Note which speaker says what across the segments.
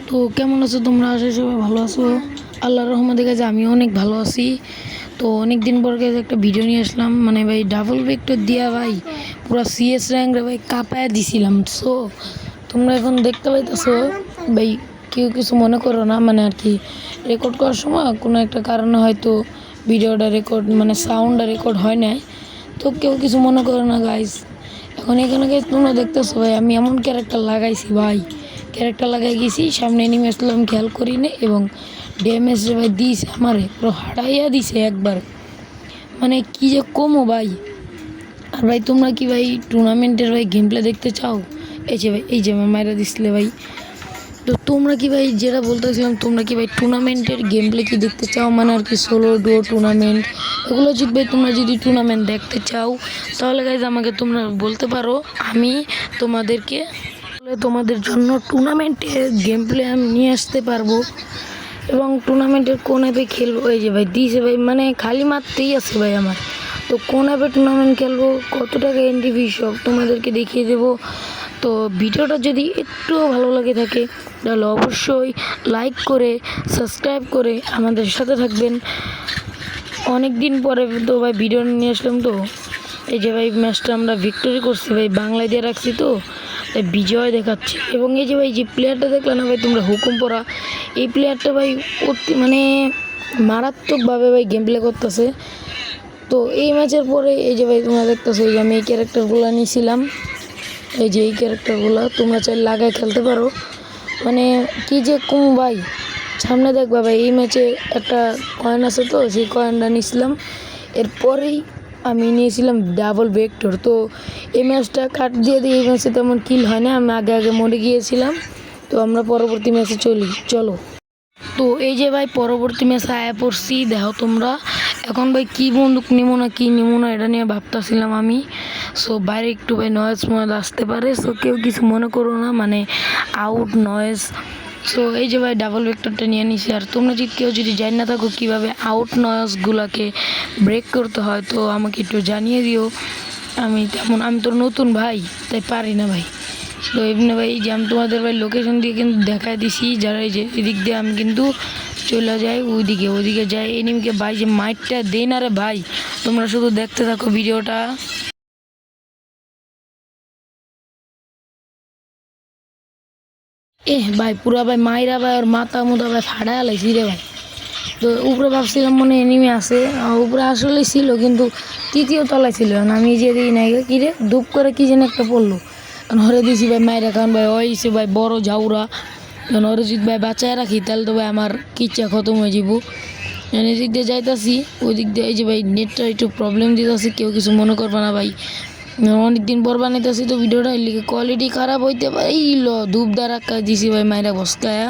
Speaker 1: তো কেমন আছো তোমরা? আশা করি সবাই ভালো আছো। আল্লাহর রহমতে গাইজ আমিও অনেক ভালো আছি। তো অনেক দিন পর গাইজ একটা ভিডিও নিয়ে আসলাম, মানে ভাই ডাবল ভেক্টর দিয়া ভাই পুরো সিএস র্যাঙ্করে ভাই কাঁপায় দিছিলাম। সো তোমরা এখন দেখতে পাইতেছো ভাই, কেউ কিছু মনে করো না, মানে আর কি রেকর্ড করার সময় কোনো একটা কারণে হয়তো ভিডিওটা রেকর্ড মানে সাউন্ডটা রেকর্ড হয় নাই, তো কেউ কিছু মনে করো না গাইজ। এখন এখানে গাইজ তোমরা দেখতেছো ভাই আমি এমন ক্যারেক্টার লাগাইছি ভাই, ক্যারেক্টার লাগাই গেছি, সামনে এনিমি আসলাম খেয়াল করি না এবং ড্যামেজ রে ভাই দিয়েছে আমারে পুরো হারাইয়া দিছে একবার, মানে কি যে কমো ভাই। আর ভাই তোমরা কি ভাই টুর্নামেন্টের ভাই গেম প্লে দেখতে চাও? এই যে ভাই এই যে আমার মায়েরা দিছিলে ভাই, তো তোমরা কি ভাই যেটা বলতেছিলাম, তোমরা কি ভাই টুর্নামেন্টের গেম প্লে কি দেখতে চাও, মানে আর কি সোলো ডুও টুর্নামেন্ট এগুলো যদি ভাই তোমরা যদি টুর্নামেন্ট দেখতে চাও তাহলে গাইজ আমাকে তোমরা বলতে পারো, আমি তোমাদেরকে তোমাদের জন্য টুর্নামেন্টের গেম প্লে আমি নিয়ে আসতে পারবো এবং টুর্নামেন্টের কোন অ্যাপে খেলবো। এই যে ভাই দিয়েছে ভাই, মানে খালি মারতেই আছে ভাই আমার, তো কোন অ্যাপে টুর্নামেন্ট খেলবো, কত টাকা এন্ট্রি ফি সব তোমাদেরকে দেখিয়ে দেবো। তো ভিডিওটা যদি একটুও ভালো লাগে থাকে তাহলে অবশ্যই লাইক করে সাবস্ক্রাইব করে আমাদের সাথে থাকবেন। অনেক দিন পরে তো ভাই ভিডিও নিয়ে আসলাম, তো এই যে ভাই ম্যাচটা আমরা ভিক্টোরি করছি ভাই, বাংলায় দিয়ে রাখছি, তো তাই বিজয় দেখাচ্ছে। এবং এই যে ভাই যে প্লেয়ারটা দেখলে না ভাই তোমরা হুকুম পড়া, এই প্লেয়ারটা ভাই অতি মানে মারাত্মকভাবে ভাই গেম প্লে করতেছে। তো এই ম্যাচের পরে এই যে ভাই তোমরা দেখতেছো এই যে আমি এই ক্যারেক্টারগুলো নিয়েছিলাম, এই যে এই ক্যারেক্টারগুলো তোমরা চাইলে লাগায় খেলতে পারো, মানে কি যে কম ভাই। সামনে দেখবা ভাই এই ম্যাচে একটা কয়েন আছে, তো সেই কয়েনটা নিয়েছিলাম, এরপরেই আমি নিয়েছিলাম ডাবল ভেক্টর। তো এই ম্যাচটা কাট দিয়ে দিয়ে এই ম্যাচে তেমন কিল হয় না, আমি আগে আগে মরে গিয়েছিলাম। তো আমরা পরবর্তী ম্যাচে চলো। তো এই যে ভাই পরবর্তী ম্যাচে আয়া পড়ছি, দেখো তোমরা এখন ভাই কী বন্দুক নিবো না কী নিবো না এটা নিয়ে ভাবতেছিলাম আমি। সো বাইরে একটু ভাই নয়েজ আসতে পারে, সো কেউ কিছু মনে করো না, মানে আউট নয়েজ। সো এই যে ভাই ডাবল ভেক্টরটা নিয়ে নিছি। আর তোমরা যদি কেউ যদি জানি না থাকো কীভাবে আউট নয়েজগুলোকে ব্রেক করতে হয় তো আমাকে একটু জানিয়ে দিও। আমি তো নতুন ভাই, তাই পারি না ভাই। তো এমনি ভাই যে আমি তোমাদের ভাই লোকেশন দিয়ে কিন্তু দেখাই দিছি, যারা এই যে এদিক দিয়ে আমি কিন্তু চলে যাই ওইদিকে যাই এনিমিকে ভাই যে মাইটটা দেই না রে ভাই, তোমরা শুধু দেখতে থাকো ভিডিওটা। ভাই পুরা ভাই মাইরা ভাই ওর মাথা মুথা ভাই ফাড়া লাইছি রে ভাই। তো উপরে ভাবছিলাম মনে এনিমি আছে, উপরে আসলে ছিল কিন্তু তৃতীয় তলায় ছিল, আমি যে দিই নাই কি রে ধূপ করে কি যেন একটা পড়লো, হরে দিছি ভাই মাইরা, কারণ ভাই হয়েছে ভাই বড় ঝাউরা, হরে যদি ভাই বাঁচায় রাখি তাহলে তো ভাই আমার কিচ্ছা খতম হয়ে যাবো। এদিক দিয়ে যাইতাছি, ওই দিক দিয়ে এই যে ভাই নেটটা একটু প্রবলেম দিতেছে, কেউ কিছু মনে করবে না ভাই, অনেকদিন পর বানাইতেছি তো ভিডিওটা লিখে কোয়ালিটি খারাপ হইতে পারে। এই ধূপ দ্বারা দিছি ভাই মাইরা বসকায়া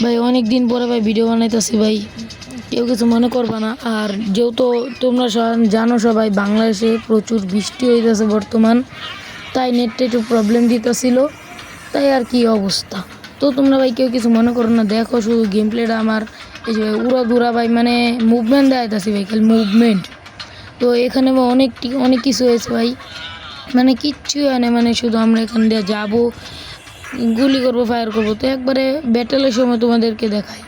Speaker 1: ভাই, অনেক দিন পরে ভাই ভিডিও বানাইতেছি ভাই, কেউ কিছু মনে করবে না। আর যেহেতু তোমরা জানো সবাই বাংলাদেশে প্রচুর বৃষ্টি হইতেছে বর্তমান, তাই নেটটা একটু প্রবলেম দিতেছিল, তাই আর কি অবস্থা। তো তোমরা ভাই কেউ কিছু মনে করো না, দেখো শুধু গেম প্লেটা আমার এই যে উড়া দুরা ভাই, মানে মুভমেন্ট দেখাইতেছি ভাই, খালি মুভমেন্ট। তো এখানে অনেক কিছু হয়েছে ভাই, মানে কিচ্ছুই হয় না, মানে শুধু আমরা এখান দিয়ে যাবো, গুলি করবো, ফায়ার করবো। তো একবারে ব্যাটেলের সময় তোমাদেরকে দেখাই,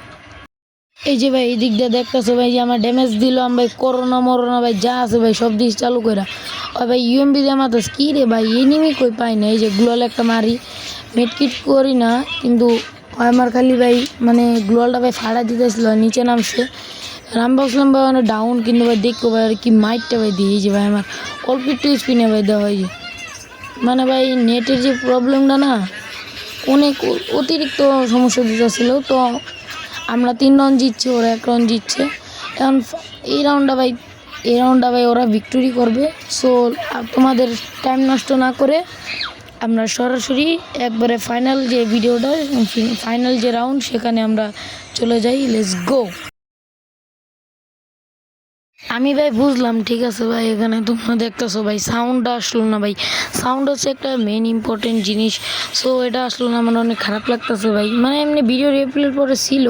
Speaker 1: এই যে ভাই এই দিক দিয়ে দেখতেছো ভাই যে আমার ড্যামেজ দিল, আমি ভাই করোনা মরোনা ভাই যা আছে ভাই সব দিক চালু করে ওই ভাই ইউএমবি দিয়ে মাতাস কী রে ভাই, এনিমি কই পাই না। এই যে গ্লোয়াল একটা মারি, মেডকিট করি না কিন্তু আমার খালি ভাই মানে গ্লোয়ালটা ভাই ফাড়া দিতেছিল, নিচে নামছে, আমি ভাবছিলাম ভাই মানে ডাউন, কিন্তু ভাই দেখবো ভাই আর কি মাইটটা ভাই দিয়ে যে ভাই আমার অল্প একটু স্পিনে ভাই দেওয়া হয়, মানে ভাই নেটের যে প্রবলেমটা না অনেক অতিরিক্ত সমস্যা দিতেছিল। তো আমরা 3 রাউন্ড জিতছি, ওরা 1 রাউন্ড জিতছে। এখন এই রাউন্ডটা ভাই ওরা ভিক্টোরি করবে। সো তোমাদের টাইম নষ্ট না করে আমরা সরাসরি একবারে ফাইনাল যে ভিডিওটা, ফাইনাল যে রাউন্ড সেখানে আমরা চলে যাই, লেটস গো। আমি ভাই বুঝলাম, ঠিক আছে ভাই, এখানে তোমরা দেখতেছো ভাই সাউন্ডটা আসলো না ভাই, সাউন্ড হচ্ছে একটা মেন ইম্পর্টেন্ট জিনিস। সো এটা আসলো না, আমার অনেক খারাপ লাগতেছে ভাই, মানে এমনি ভিডিও রিপ্লের পরে ছিল,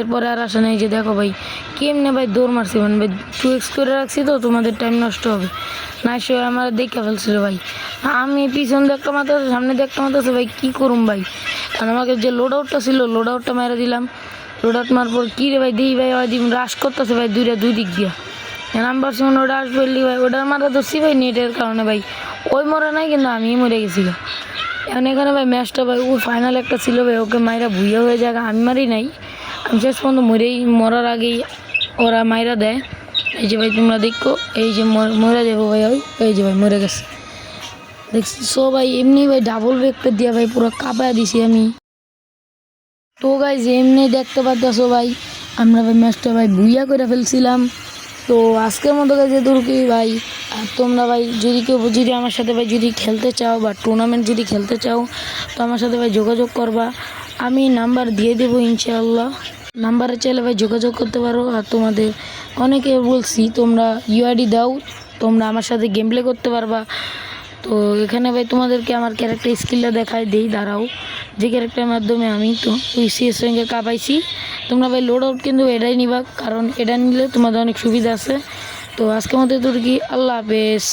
Speaker 1: এরপরে আর আসে নাই। যে দেখো ভাই কেমনে ভাই দৌড় মারছি, মানে ভাই 2x করে রাখছি, তো তোমাদের টাইম নষ্ট হবে না, সে আমার দেখে ফেলছিল ভাই, আমি পিছন দেখতে মাত্র সামনে দেখতে মাত্র ভাই কী করুম ভাই। আর আমাকে যে লোড আউটটা ছিল লোড আউটটা মেরে দিলাম। লোড আউট মারার পর কী রে ভাই দিই ভাই ওই দিন রাশ করতেছে ভাই দুই দিক দিয়া। নাম্বার সময় ওটা আসবে ভাই ওটার মারা ধরছি ভাই নেটের কারণে ভাই ওই মরে নাই কিন্তু আমিই মরে গেছি। এখন এখানে ভাই ম্যাচটা ভাই ও ফাইনাল একটা ছিল ভাই ওকে মাইরা ভুইয়া হয়ে যায় আমি মারি নাই। আমি শেষ পর্যন্ত মরার আগেই ওরা মাইরা দেয়। এই যে ভাই তোমরা দেখো এই যে মরে যাবো ভাই ওই এই যে ভাই মরে গেছে দেখছি। সো ভাই এমনি ভাই ডাবল ব্রেকটা দিয়ে ভাই পুরো কাঁপায় দিছি আমি। তো গাইজ এমনি দেখতে পাচ্ছো ভাই আমরা ভাই ম্যাচটা ভাই ভুইয়া করে ফেলছিলাম। তো আজকের মতো গাইজ এদুরকি ভাই। আর তোমরা ভাই যদি কেউ যদি আমার সাথে ভাই যদি খেলতে চাও বা টুর্নামেন্ট যদি খেলতে চাও তো আমার সাথে ভাই যোগাযোগ করবা, আমি নাম্বার দিয়ে দেবো ইনশাআল্লাহ। নাম্বারে চাইলে ভাই যোগাযোগ করতে পারো। আর তোমাদের অনেকে বলছি তোমরা ইউআইডি দাও তোমরা আমার সাথে গেম প্লে করতে পারবা। তো এখানে ভাই তোমাদেরকে আমার ক্যারেক্টার স্কিলটা দেখাই দিই দাঁড়াও, যে ক্যারেক্টারের মাধ্যমে আমি তো ওই সিএস র্যাঙ্কে কাঁপাইছি। তোমরা ভাই লোড আউট কিন্তু এটাই নিবা কারণ এটা নিলে তোমাদের অনেক সুবিধা আছে। তো আজকের মতো তোর কি আল্লাহ হাফেজ।